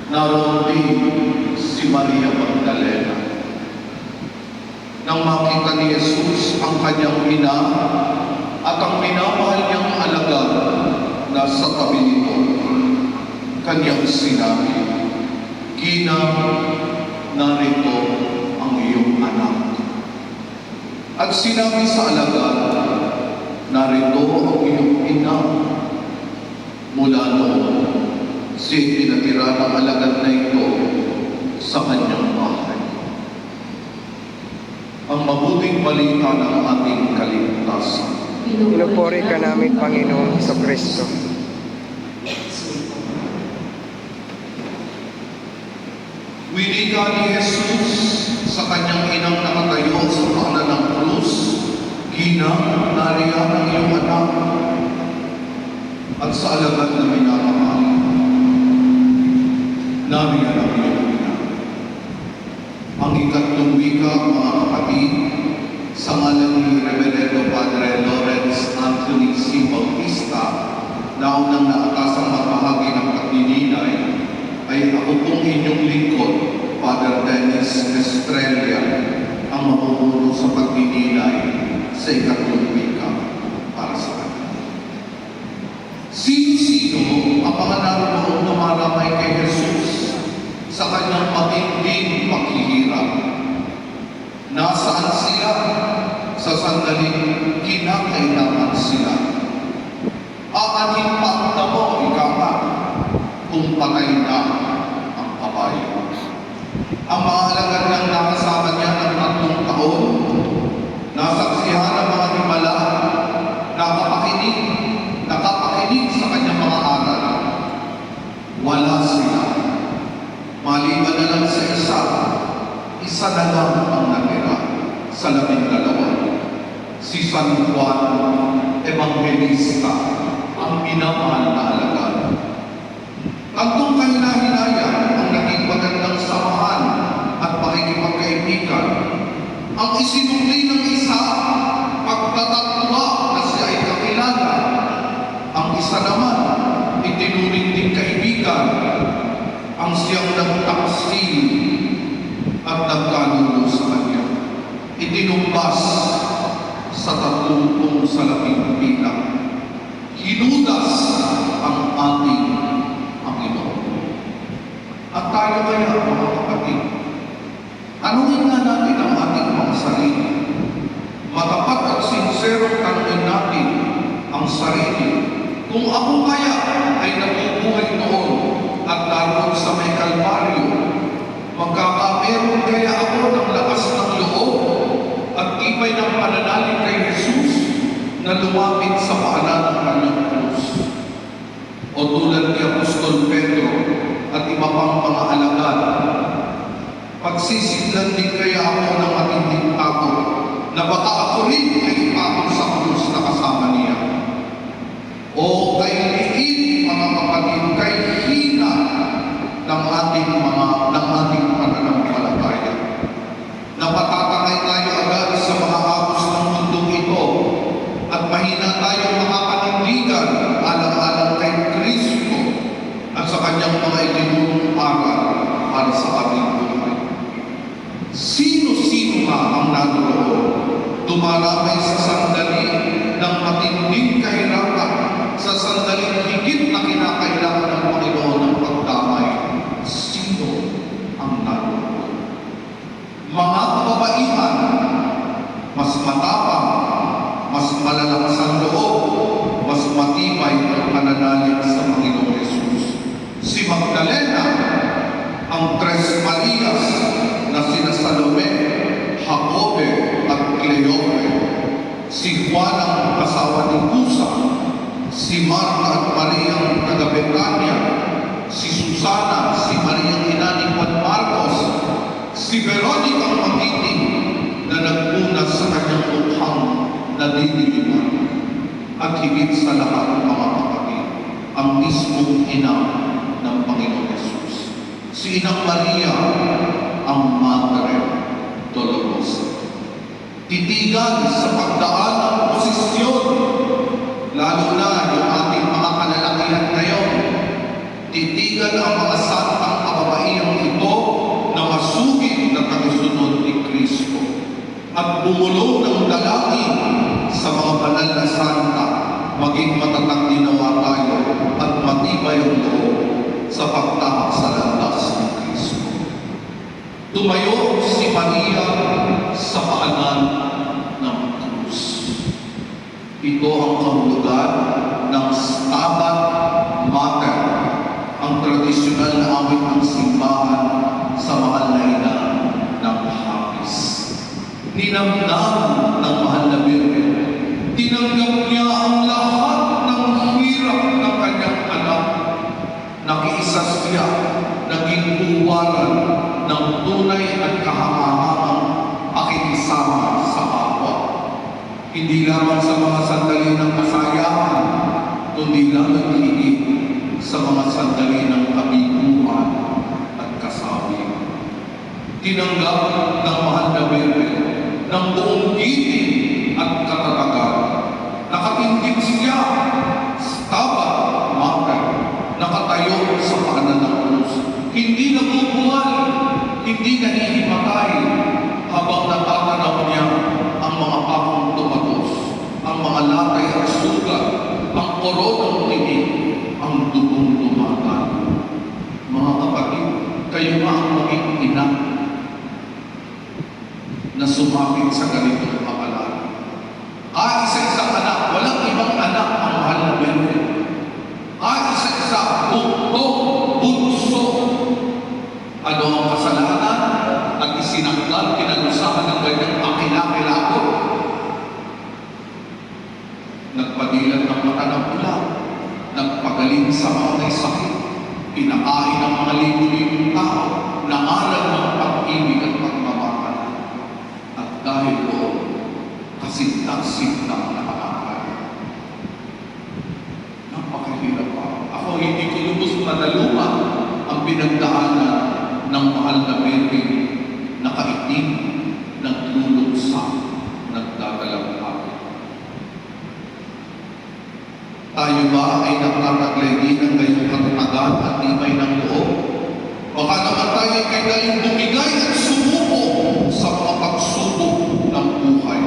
Naroon din si Maria Magdalena. Nang makita ni Jesus ang kanyang ina at ang minamahal niyang alagad na sa tabi nito, kanyang sinabi, "Gina, narito ang iyong anak." At sinabi sa alagad, "Narito ang iyong ina." Mula noon, siya pinatira ng alagad na ito sa kanyang bahay. Ang mabuting balita ng ating kaligtasan. Pinupuri ka namin, Panginoong Hesukristo. Winika ni Jesus sa kanyang inang nakatayo sa paanan ng krus, "Gina, nariyan ang iyong anak." At sa alagad na minamahal, "Nariyan ang iyong ina." Ang ikatlong wika, mga kapatid, sa ngalan ni Reverendo Padre Lawrence Anthony C. Bautista, na unang naatasang magbahagi ng pagdininay, ay ako pong inyong lingkod, Father Dennis Estrella, ang mamumuno sa pagdininay sa ikatlong wika para sa kanya. Sino-sino ang mga naroon tumalamay kay Jesus sa kanyang matinding paghihirap? Nasaan sila sa sandaling kinakailangan sila? Aanin pa na mo, ikaw, kung patay na ang kabayo. Ang mga alagad niyang nakasama niya ng 3 taon, nasaksihan ng mga himala, nakapakinig sa kanyang mga aral. Wala sila. Maliban na lang sa isa na lang ang natira sa 12. Si San Juan Evangelista, ang minamahal na alagad. Tatlong kahinahinayang ang naging magandang samahan at pakikipagkaibigan. Ang isinuri ng isa, pagtatatwa na siya ay kakilala. Ang isa naman, itinuring din kaibigan. Ang siyang nagtaksil at nagkanulo sa kanya. Itinumbas sa 30 salaping bilang. Hinudas ang ating Panginoon. At tayo kaya, mga kapatid, tanungin nga natin ang ating mga sarili. Matapat at sinserong tanungin natin ang sarili. Kung ako kaya ay nabubuhay noon at naroon sa may Kalbaryo, magkakameron kaya ako ng lakas ng loob at tibay ng pananalig kay Jesus na lumapit sa paanan ng kanyang krus? O tulad ni Apostol Pedro at iba pang mga alagad, pagsisidlan din kaya ako ng matinding takot na baka ako rin ay ipakot sa krus na kasama niya? O kay liit, mga kapatid, kay hina ng ating pananampalataya, napatatangay tayo agad sa mga agos ng mundong ito at mahina tayong makapanindigan alang-alang kay Kristo at sa kanyang mga itinurong aral para sa ating buhay. Sino-sino nga ang naroon dumaramay sa sandali ng matinding kahirapan, sa sandaling higit na kinakailangan ng Panginoon ng pagdamay? Sino ang naroon? Mga kababaihan, mas matapang, mas malalakas ang loob, mas matibay ang pananalig sa Panginoong Jesus. Si Magdalena, ang Tres Marias na sina Salome, Jacobe at Cleope, si Juan ang asawa ni Cusa, si Marta at Maria ang taga-Betania, si Susana, si Maria ang ina ni Juan Marcos, si Veronica ang magiting na nagpunas sa kanyang mukhang nadidiliman, at higit sa lahat, mga kapatid, ang mismong ina ng Panginoon Jesus, si Inang Maria, ang Madre Dolorosa. Titigan sa pagdaan ng posisyon, lalo na yung ating mga kalalakihan ngayon. Titigan ang mga santang bumulong ng dalangin sa mga banal na santa, maging matatag ginawa tayo at matibay ang loob sa pagtahak sa landas ni Kristo. Tumayo si Maria sa paanan ng krus. Ito ang kahulugan ng Stabat Mater, ang tradisyonal na awit ng simbahan sa mahal na ina ng hapis. Ninamnam ng mahal na Birhen, tinanggap niya ang lahat ng hirap ng kanyang anak. Nakiisa siya, naging uwaran ng tunay at kahangahangang pakikisama sa kapwa. Hindi lamang sa mga sandali ng kasayahan, kundi lamang higit sa mga sandali ng kabiguan at kasawi. Tinanggap ng mahal na Birhen ng buong giting at katatagan. Nakatindig siya, Stabat Mater, nakatayo sa paanan ng krus. Hindi nabubuhay, hindi nahihimatay habang natatanaw niya ang mga pakong tumatos, ang mga latay at sugat, ang koronang tinig, ang dugong lumagan. Mga kapatid, kayo nga ang maging ina na sumapit sa ganitong kapalaran. Isa-isang anak, walang ibang anak ang mahal na Birhen. Isa-isa, buktong, bunso. Ano ang kasalanan at isinakdal, pinagusahan ng ganyang akilakilako? Nagpadilat ng mata ng pula, nagpagaling sa mga may sakit, pinakain ng mga libo-libong tao, nangalan ng pag-ibig at pagmamahal. At dahil doon, kasintak-sintak na pangalan. Napakahirap pa. Ako hindi ko lubos madaluma ang pinagdaanan ng mahal na Birhen na kaitim, nagluluksa, nagdadalamhati. Tayo ba ay nagtataglay din ng gayong katatagan at tibay ng loob? Baka naman tayo kay daling bumigay at sumuko sa mga pagsubok ng buhay.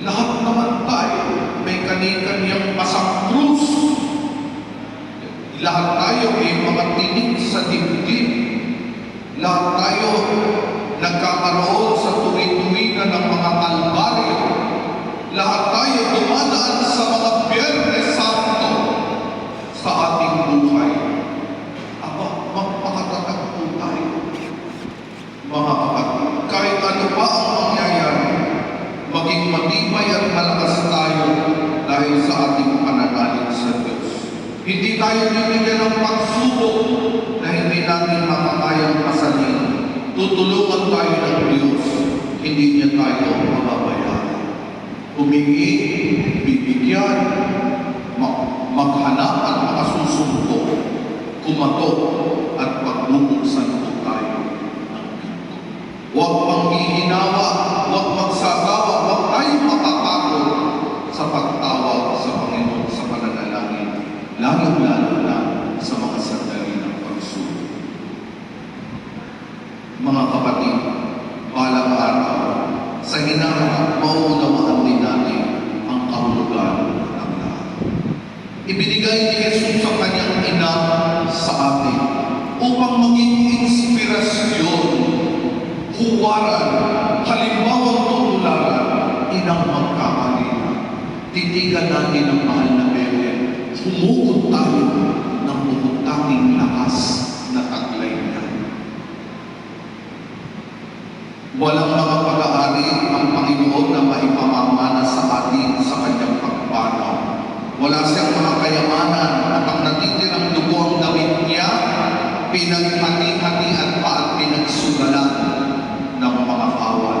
Lahat naman tayo may kani-kaniyang pasang krus. Lahat tayo ay mga tinig sa dibdib. Lahat tayo nagkakaroon sa tuwi-tuwigan ng mga kalbaryo. Lahat tayo dumadaan sa mga Biyernes Santo sa ating buhay. Aba, magpakatatag po tayo. Mga kapatid, kahit ano pa ang mangyayari, maging matibay at malakas tayo dahil sa ating pananalig sa Diyos. Hindi tayo bibigyan ng pagsubok na hindi natin makakayang pasalin. Tutulungan tayo ng Diyos, hindi niya tayo mababayaan. Humingi, bibigyan, maghanap at makasusumpok, kumatok at pagbubuksan po tayo ng pinto. Huwag panghihinawa, huwag magsagawa, huwag tayong matatakot sa pagtawag sa Panginoon sa pananalangin, lalo-lalo na sa mga sandali ng pagsubok. Mga kapatid, balang araw, sa hinaharap, mauunawaan din natin ang kahulugan ng lahat. Ibinigay ni Jesus sa kanyang ina sa atin upang maging inspirasyon, huwaran, halimbawang tutularan, inang magkakalina. Titigan natin ang mahal na Birhen. Humugot tayo ng bumutanging lakas na taglay niya. Walang mga pag-aari ang Panginoon na maipamamana sa atin sa kanyang pagpanaw. Wala siyang mga kayamanan at ang natitirang dugo ang damit niya, pinaghati-hatian pa at pinagsugalan ng mga kawal.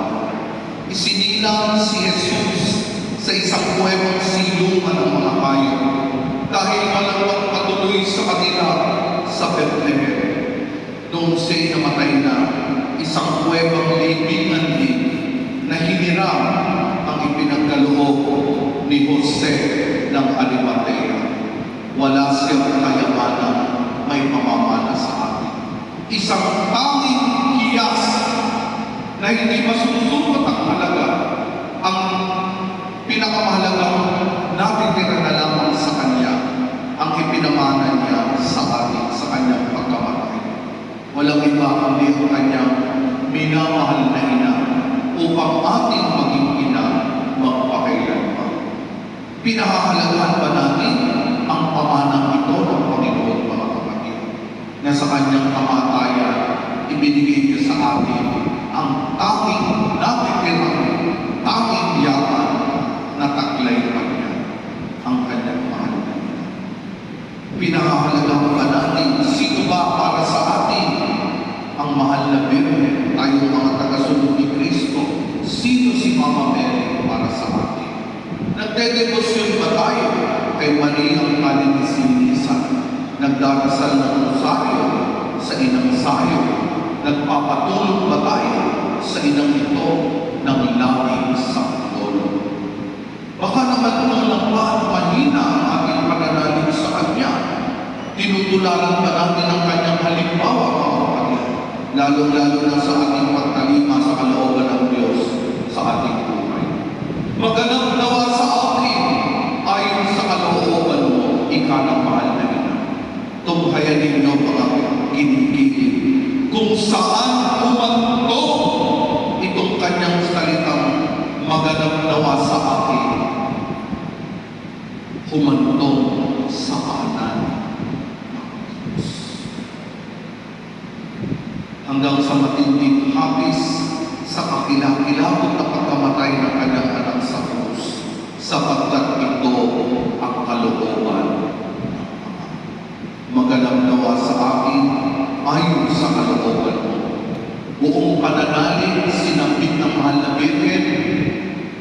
Isinilang si Jesus sa isang kuwebang silungan ng mga payo dahil walang patuloy sa kanila sa Bethlehem. Noong siya'y namatay na, isang kuwebang libingan din na hiniram ang ipinagkaloob ni Jose ng Arimatea. Wala siyang kayamanan, may mamamana sa atin. Isang tanging hiyas na hindi masusukat ang halaga Pinahahalagaan pa natin, sino ba para sa atin ang mahal na Birhen, tayong mga tagasunod ni Kristo? Sino si Mama Mary para sa atin? Nagdedebosyon ba tayo kay Mariang Kalinisan? Nagdarasal ng rosaryo sa inang sayo? Nagpapatulog ba tayo sa inang ito ng langit sanggol? Baka naman kulang pa at mahina ang ating pananalig sa Kanya. Tinutularan pa natin ang Kanyang halimbawa, mga kapatid, lalong-lalo na sa ating pagtalima sa kalooban ng Diyos sa ating buhay. Maganap nawa sa akin ayon sa kalooban mo, ika ng mahal na ina. Tunghayan ninyo mga kinikilid kung saan humantong itong Kanyang salitang maganap nawa sa akin, humantong sa kanan ng Diyos. Hanggang sa matinding hapis sa kakilakilabot na pagkamatay ng Kanyang anak sa krus, sapagkat ito ang kalooban ng Ama. Maganap nawa sa akin ayon sa kalooban mo. Buong pananalig sinambit ng mahal na Birhen,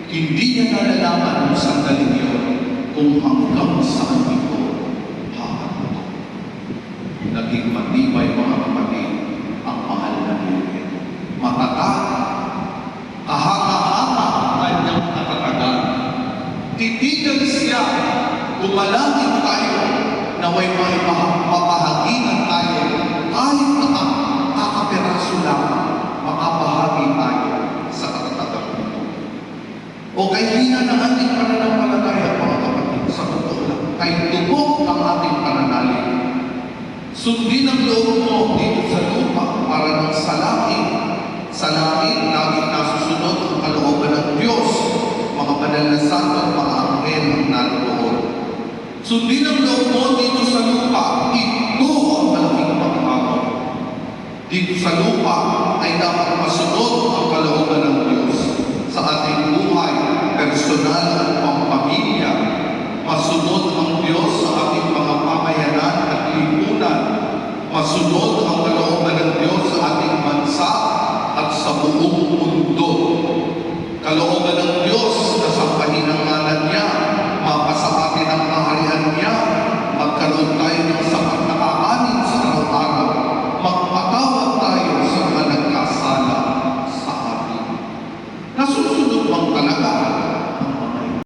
hindi niya nalalaman ng sandaling yun kung hanggang saan ito hahanap. Naging matibay, mga kapatid, ang mahal na Birhen. Matatag, kahanga-hanga ang kanyang katatagan. Titigan siya, gumalangin tayo, naway mapahaginan tayo, kahit na kakapiraso lang, makabahagi tayo sa katatagan nito. O kay hina ng ating pananampalataya, mga kapatid, sa totoo lang, kay tubok ang ating pananalig. Sundin ang loob mo dito sa lupa para ng sa langit. Sa langit, laging nasusunod ang kalooban ng Diyos, mga banal na santo at mga anghel ang naroon. Sundin ang loob mo dito sa lupa, ito ang malaking paghamon. Dito sa lupa ay dapat masunod ang kalooban ng Diyos sa ating buhay, personal at pampamilya. Masunod ang Diyos sa ating mga pamayanan at lipunan. Masunod ang kalooban ng Diyos sa ating bansa at sa buong mundo. Kalooban ng Diyos